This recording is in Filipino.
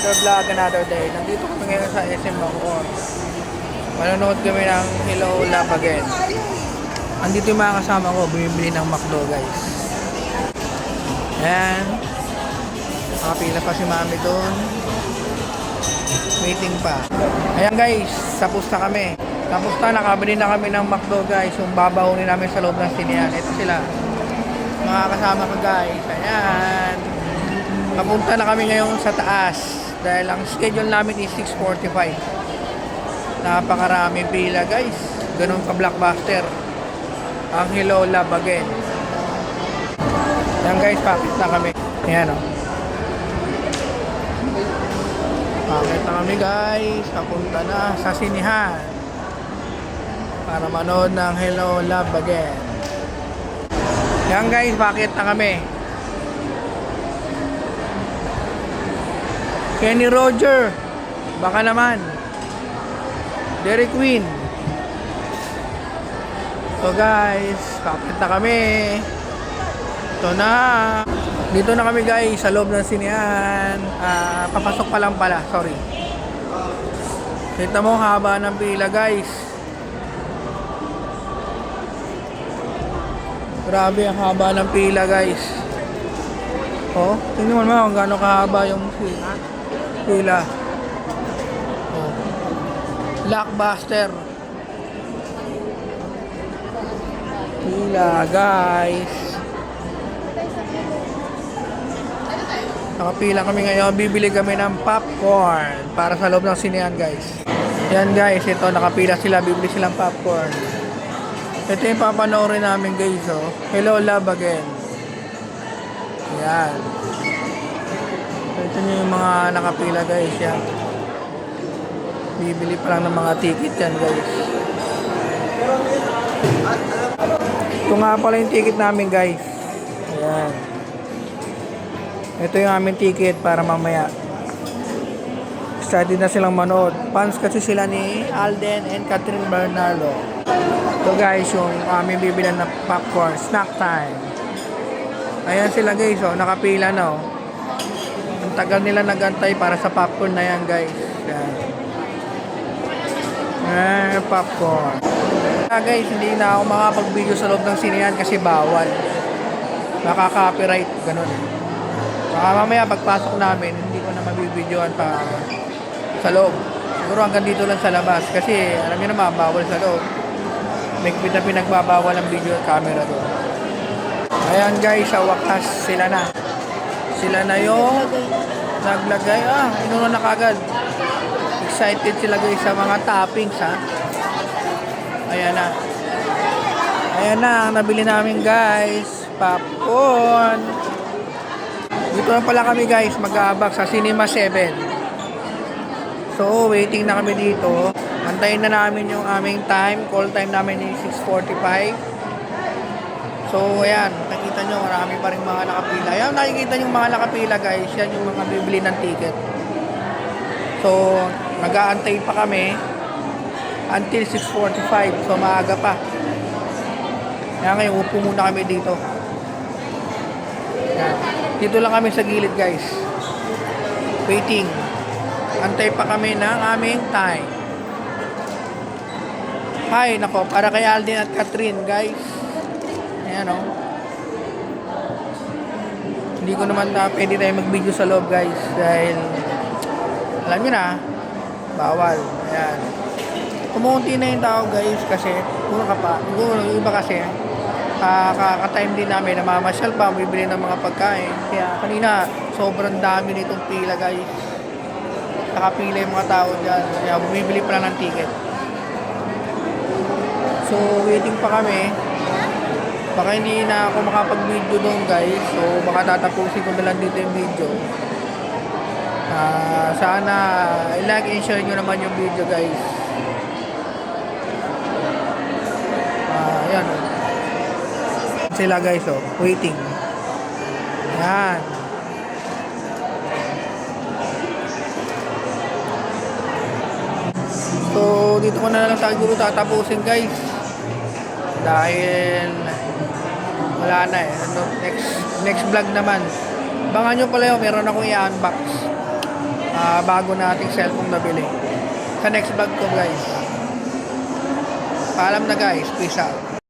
another vlog, another day. Nandito kami ngayon sa SM Bacoor. Manonood kami ng Hello Love Again. Andito yung mga kasama ko, bumibili ng McDo guys. Ayan. Nakapila pa si mami doon. Waiting pa. Ayan guys, tapos na kami. Tapos na, nakabili na kami ng McDo guys. Yung babahunin namin sa loob ng sinihan. Ito sila. Mga kasama ko guys. Ayan. Papunta na kami ngayon sa taas. Dahil ang schedule namin is 6:45. Napakaraming pila guys. Ganun ka blockbuster. Ang Hello Love Again. Ayan guys, pakit na kami. Ayan o. Pakit na kami guys. Papunta na sa sinihan. Para manood ng Hello Love Again. Ayan guys, pakit na kami. Kenny Roger. Baka naman. Derek Queen. So guys, kapit na kami. Ito na. Dito na kami guys, sa loob ng sinihan. Papasok pa lang pala, sorry. Kita mo, haba ng pila guys. Grabe ang haba ng pila guys. Oh, tingnan mo kung gaano kahaba yung pila. Oh. Blockbuster. Pila guys. Nakapila kami ngayon. Bibili kami ng popcorn para sa loob ng sinihan guys. Yan guys, ito nakapila sila. Bibili silang popcorn. Ito yung papanoorin namin guys. Oh. Hello Love Again. Yan. Ito nyo yung mga nakapila guys. Yan. Bibili pa lang ng mga ticket yan guys. Ito nga pala yung ticket namin guys. Ayan. Ito yung aming ticket para mamaya. Excited na silang manood. Fans kasi sila ni Alden and Catherine Bernardo. Ito guys yung aming bibilan na popcorn. Snack time. Ayan sila guys. Oh, nakapila na. Oh. Ang tagal nila nagantay para sa popcorn na yan guys. Ayan. Popcorn. Guys, hindi na ako makapag-video sa loob ng sinihan kasi bawal. Nakaka-copyright, ganun. Baka mamaya pagpasok namin, hindi ko na mabibidyoan pa sa loob. Siguro hanggang dito lang sa labas kasi alam niyo naman, bawal sa loob. May pinagbabawal ang video at camera doon. Ayan guys, sa wakas sila na. Sila na yung naglagay. Inuno na kagad. Excited sila guys sa mga toppings ha. Ayan na. Ayan na ang nabili namin guys. Popcorn. Dito na pala kami guys mag-aabak sa Cinema 7. So waiting na kami dito. Antayin na namin yung aming time. Call time namin is 6:45. So ayan. Nakikita nyo marami pa rin mga nakapila. Ayan nakikita nyo yung mga nakapila guys. Yan yung mga bibili ng ticket. So mag-aantay pa kami until 6:45. So maaga pa. Kaya ngayon upo muna kami dito. Yan. Dito lang kami sa gilid guys. Waiting. Antay pa kami ng aming time. Hi, nako, para kay Alden at Catherine guys. Ayan o. Hindi ko naman pwede tayo mag-video sa loob guys. Dahil alam nyo na, bawal. Ayan. Kumunti na yung tao guys kasi puro ka pa. Yung iba kasi kaka-time din namin na mamasyal pa, bibili ng mga pagkain. Kaya kanina sobrang dami nitong pila guys. Nakapila yung mga tao dyan. Kaya bumibili pa lang ng ticket. So waiting pa kami. Baka hindi na ako makapag-video doon guys. So baka tatapusin ko na lang dito yung video. Sana i-like and share nyo naman yung video guys. Ayan. Sila guys oh, waiting. Ayan. So dito ko na lang siguro tatapusin guys. Dahil wala na eh. Next vlog naman. Abangan nyo pala yun, meron akong i-unbox. bago nating cellphone nabili. Sa next vlog ko guys. Paalam na guys. Peace out.